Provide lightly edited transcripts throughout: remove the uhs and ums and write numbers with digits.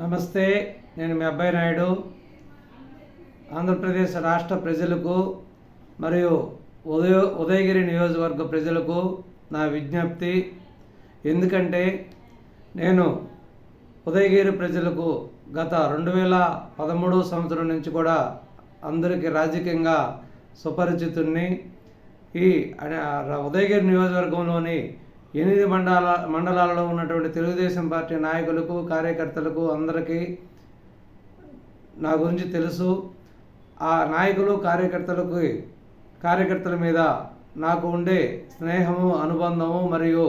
నమస్తే, నేను మీ అబ్బాయి నాయుడు. ఆంధ్రప్రదేశ్ రాష్ట్ర ప్రజలకు మరియు ఉదయగిరి నియోజకవర్గ ప్రజలకు నా విజ్ఞప్తి. ఎందుకంటే నేను ఉదయగిరి ప్రజలకు గత 2013 సంవత్సరం నుంచి కూడా అందరికీ రాజకీయంగా సుపరిచితుణ్ణి. ఈ ఉదయగిరి నియోజకవర్గంలోని 8 మండలాలలో ఉన్నటువంటి తెలుగుదేశం పార్టీ నాయకులకు, కార్యకర్తలకు అందరికీ నా గురించి తెలుసు. ఆ నాయకులు, కార్యకర్తల మీద నాకు ఉండే స్నేహము, అనుబంధము మరియు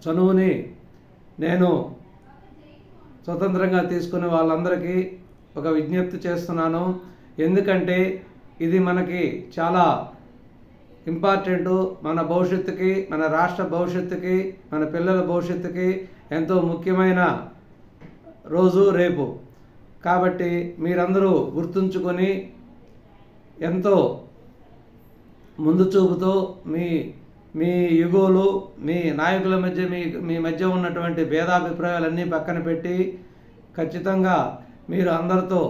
చనువుని నేను స్వతంత్రంగా తీసుకుని వాళ్ళందరికీ ఒక విజ్ఞప్తి చేస్తున్నాను. ఎందుకంటే ఇది మనకి చాలా ఇంపార్టెంటు. మన భవిష్యత్తుకి, మన రాష్ట్ర భవిష్యత్తుకి, మన పిల్లల భవిష్యత్తుకి ఎంతో ముఖ్యమైన రోజు రేపు. కాబట్టి మీరందరూ గుర్తుంచుకొని ఎంతో ముందు చూపుతో మీ యుగోలు, మీ నాయకుల మధ్య మీ మధ్య ఉన్నటువంటి భేదాభిప్రాయాలన్నీ పక్కన పెట్టి ఖచ్చితంగా మీరు అందరితో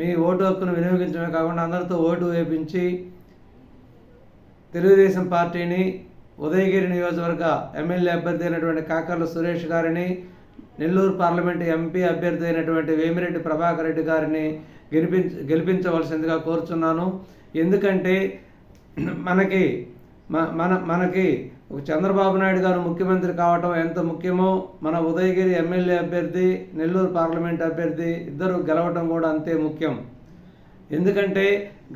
మీ ఓటు హక్కును వినియోగించడమే కాకుండా అందరితో ఓటు వేయించి తెలుగుదేశం పార్టీని, ఉదయగిరి నియోజకవర్గ ఎమ్మెల్యే అభ్యర్థి అయినటువంటి కాకర్ల సురేష్ గారిని, నెల్లూరు పార్లమెంటు ఎంపీ అభ్యర్థి అయినటువంటి వేమిరెడ్డి ప్రభాకర్ రెడ్డి గారిని గెలిపించవలసిందిగా కోరుచున్నాను. ఎందుకంటే మనకి చంద్రబాబు నాయుడు గారు ముఖ్యమంత్రి కావటం ఎంత ముఖ్యమో, మన ఉదయగిరి ఎమ్మెల్యే అభ్యర్థి, నెల్లూరు పార్లమెంట్ అభ్యర్థి ఇద్దరు గెలవటం కూడా అంతే ముఖ్యం. ఎందుకంటే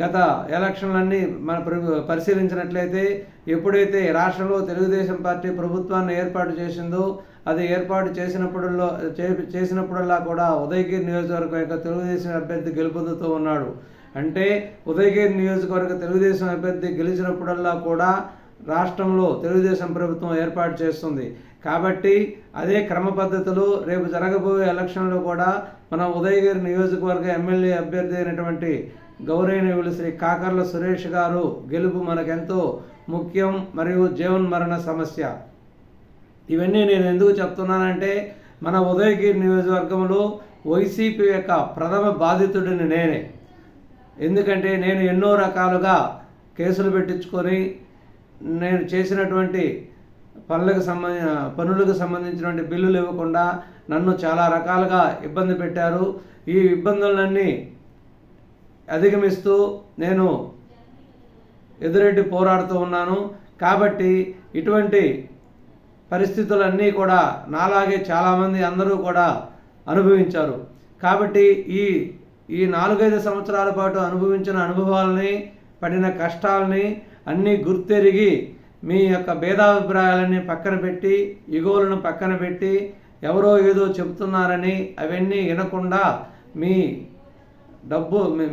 గత ఎలక్షన్లన్నీ మనం పరిశీలించినట్లయితే ఎప్పుడైతే రాష్ట్రంలో తెలుగుదేశం పార్టీ ప్రభుత్వాన్ని ఏర్పాటు చేసిందో, అది ఏర్పాటు చేసినప్పుడల్లా కూడా ఉదయగిరి నియోజకవర్గం యొక్క తెలుగుదేశం అభ్యర్థి గెలుపొందుతూ ఉన్నాడు. అంటే ఉదయగిరి నియోజకవర్గ తెలుగుదేశం అభ్యర్థి గెలిచినప్పుడల్లా కూడా రాష్ట్రంలో తెలుగుదేశం ప్రభుత్వం ఏర్పాటు చేస్తుంది. కాబట్టి అదే క్రమ పద్ధతులు రేపు జరగబోయే ఎలక్షన్లో కూడా మన ఉదయగిరి నియోజకవర్గ ఎమ్మెల్యే అభ్యర్థి అయినటువంటి గౌరవనీయులు శ్రీ కాకర్ల సురేష్ గారు గెలుపు మనకెంతో ముఖ్యం మరియు జీవన్మరణ సమస్య. ఇవన్నీ నేను ఎందుకు చెప్తున్నానంటే, మన ఉదయగిరి నియోజకవర్గంలో వైసీపీ యొక్క ప్రథమ బాధితుడిని నేనే. ఎందుకంటే నేను ఎన్నో రకాలుగా కేసులు పెట్టించుకొని నేను చేసినటువంటి పనులకు సంబంధించినటువంటి బిల్లులు ఇవ్వకుండా నన్ను చాలా రకాలుగా ఇబ్బంది పెట్టారు. ఈ ఇబ్బందులన్నీ అధిగమిస్తూ నేను ఎదురెడ్డి పోరాడుతూ ఉన్నాను. కాబట్టి ఇటువంటి పరిస్థితులన్నీ కూడా నాలాగే చాలామంది అందరూ కూడా అనుభవించారు. కాబట్టి ఈ 4-5 సంవత్సరాల పాటు అనుభవించిన అనుభవాలని, పడిన కష్టాలని అన్నీ గుర్తెరిగి మీ యొక్క భేదాభిప్రాయాలన్నీ పక్కన పెట్టి, ఇగోలను పక్కన పెట్టి, ఎవరో ఏదో చెబుతున్నారని అవన్నీ వినకుండా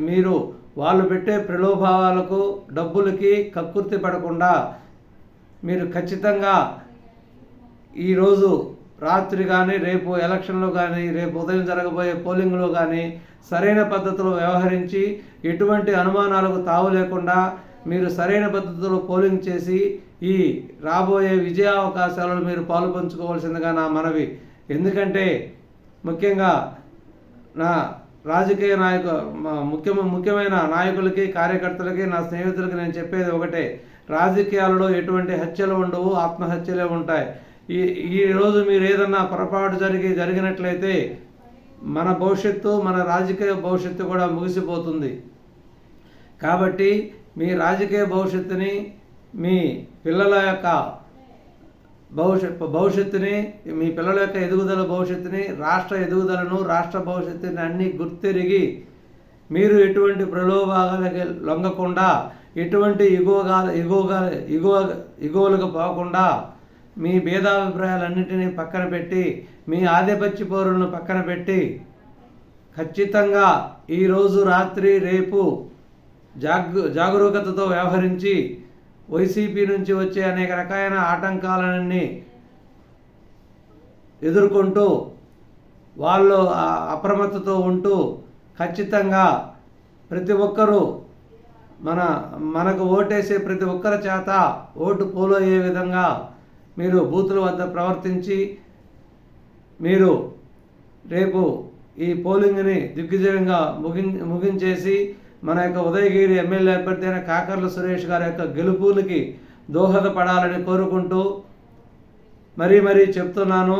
మీరు వాళ్ళు పెట్టే ప్రలోభాలకు, డబ్బులకి కక్కుర్తి పడకుండా మీరు ఖచ్చితంగా ఈరోజు రాత్రి కానీ, రేపు ఎలక్షన్లో కానీ, రేపు ఉదయం జరగబోయే పోలింగ్లో కానీ సరైన పద్ధతిలో వ్యవహరించి ఎటువంటి అనుమానాలకు తావు లేకుండా మీరు సరైన పద్ధతిలో పోలింగ్ చేసి ఈ రాబోయే విజయావకాశాలను మీరు పాలుపంచుకోవాల్సిందిగా నా మనవి. ఎందుకంటే ముఖ్యంగా నా రాజకీయ ముఖ్యమైన నాయకులకి, కార్యకర్తలకి, నా స్నేహితులకి నేను చెప్పేది ఒకటే: రాజకీయాలలో ఎటువంటి హత్యలు ఉండవు, ఆత్మహత్యలే ఉంటాయి. ఈరోజు మీరు ఏదన్నా పొరపాటు జరిగినట్లయితే మన భవిష్యత్తు, మన రాజకీయ భవిష్యత్తు కూడా ముగిసిపోతుంది. కాబట్టి మీ రాజకీయ భవిష్యత్తుని, మీ పిల్లల యొక్క భవిష్యత్తుని, మీ పిల్లల యొక్క ఎదుగుదల భవిష్యత్తుని, రాష్ట్ర ఎదుగుదలను, రాష్ట్ర భవిష్యత్తుని అన్నీ గుర్తెరిగి మీరు ఎటువంటి ప్రలోభాలకు లొంగకుండా, ఎటువంటి ఇగోలకు పోకుండా మీ భేదాభిప్రాయాలన్నింటినీ పక్కన పెట్టి, మీ ఆధిపత్య పౌరులను పక్కన పెట్టి ఖచ్చితంగా ఈరోజు రాత్రి, రేపు జాగరూకతతో వ్యవహరించి వైసీపీ నుంచి వచ్చే అనేక రకాలైన ఆటంకాలన్నీ ఎదుర్కొంటూ వాళ్ళు అప్రమత్తతో ఉంటూ ఖచ్చితంగా ప్రతి ఒక్కరూ మనకు ఓటేసే ప్రతి ఒక్కరి చేత ఓటు పోలయ్యే విధంగా మీరు బూతుల వద్ద ప్రవర్తించి మీరు రేపు ఈ పోలింగ్ని దిగ్విజయంగా ముగించేసి మన యొక్క ఉదయగిరి ఎమ్మెల్యే అభ్యర్థి అయిన కాకర్ల సురేష్ గారి యొక్క గెలుపులకి దోహదపడాలని కోరుకుంటూ మరీ చెప్తున్నాను,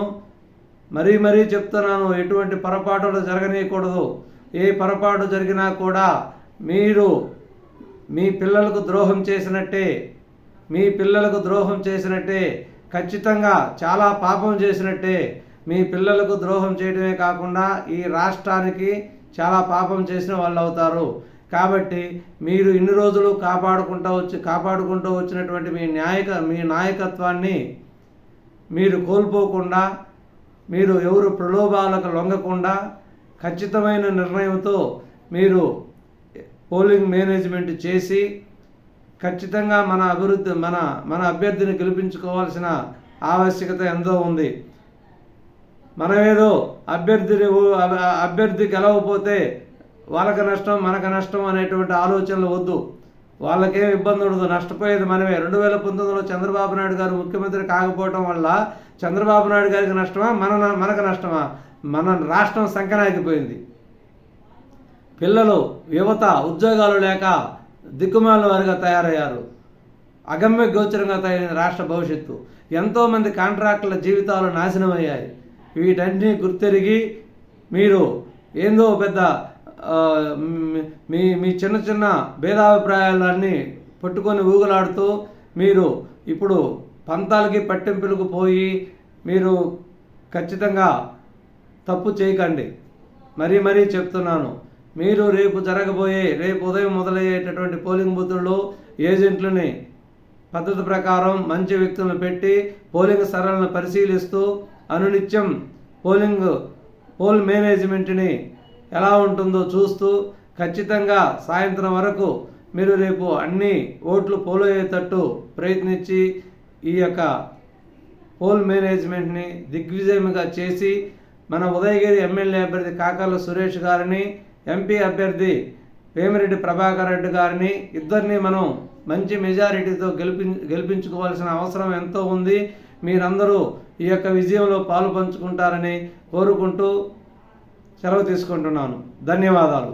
ఎటువంటి పొరపాటులు జరగనీయకూడదు. ఏ పొరపాటు జరిగినా కూడా మీరు మీ పిల్లలకు ద్రోహం చేసినట్టే, ఖచ్చితంగా చాలా పాపం చేసినట్టే. మీ పిల్లలకు ద్రోహం చేయడమే కాకుండా ఈ రాష్ట్రానికి చాలా పాపం చేసిన వాళ్ళు అవుతారు. కాబట్టి మీరు ఇన్ని రోజులు కాపాడుకుంటూ వచ్చినటువంటి మీ నాయకత్వాన్ని మీరు కోల్పోకుండా, మీరు ఎవరు ప్రలోభాలకు లొంగకుండా ఖచ్చితమైన నిర్ణయంతో మీరు పోలింగ్ మేనేజ్మెంట్ చేసి ఖచ్చితంగా మన అభ్యర్థిని గెలిపించుకోవాల్సిన ఆవశ్యకత ఎంతో ఉంది. మనమేదో అభ్యర్థి గెలవకపోతే వాళ్ళకి నష్టం మనకు నష్టం అనేటువంటి ఆలోచనలు వద్దు. వాళ్ళకేం ఇబ్బంది ఉండదు, నష్టపోయేది మనమే. 2019లో చంద్రబాబు నాయుడు గారు ముఖ్యమంత్రి కాకపోవడం వల్ల చంద్రబాబు నాయుడు గారికి నష్టమా, మనకు నష్టమా? మన రాష్ట్రం సంకనాగిపోయింది. పిల్లలు, యువత ఉద్యోగాలు లేక దిక్కుమాలిన వారిగా తయారయ్యారు. అగమ్య గోచరంగా తయారైన రాష్ట్ర భవిష్యత్తు. ఎంతోమంది కాంట్రాక్టుల జీవితాలు నాశనమయ్యాయి. వీటన్నిటినీ గుర్తెరిగి మీరు ఏందో పెద్ద మీ చిన్న భేదాభిప్రాయాలన్నీ పట్టుకొని ఊగులాడుతూ మీరు ఇప్పుడు పంతాలకి పట్టింపులకు పోయి మీరు ఖచ్చితంగా తప్పు చేయకండి. మరీ చెప్తున్నాను, మీరు రేపు ఉదయం మొదలయ్యేటటువంటి పోలింగ్ బూతుల్లో ఏజెంట్లని పద్ధతి ప్రకారం మంచి వ్యక్తులను పెట్టి పోలింగ్ సరళను పరిశీలిస్తూ అనునిత్యం పోల్ మేనేజ్మెంట్ని ఎలా ఉంటుందో చూస్తూ ఖచ్చితంగా సాయంత్రం వరకు మీరు రేపు అన్ని ఓట్లు పోలయ్యేటట్టు ప్రయత్నించి ఈ యొక్క పోల్ మేనేజ్మెంట్ని దిగ్విజయంగా చేసి మన ఉదయగిరి ఎమ్మెల్యే అభ్యర్థి కాకర్ల సురేష్ గారిని, ఎంపీ అభ్యర్థి వేమిరెడ్డి ప్రభాకర్ రెడ్డి గారిని ఇద్దరిని మనం మంచి మెజారిటీతో గెలిపించుకోవాల్సిన అవసరం ఎంతో ఉంది. మీరందరూ ఈ యొక్క విజయంలో పాలు పంచుకుంటారని కోరుకుంటూ సెలవు తీసుకుంటున్నాను. ధన్యవాదాలు.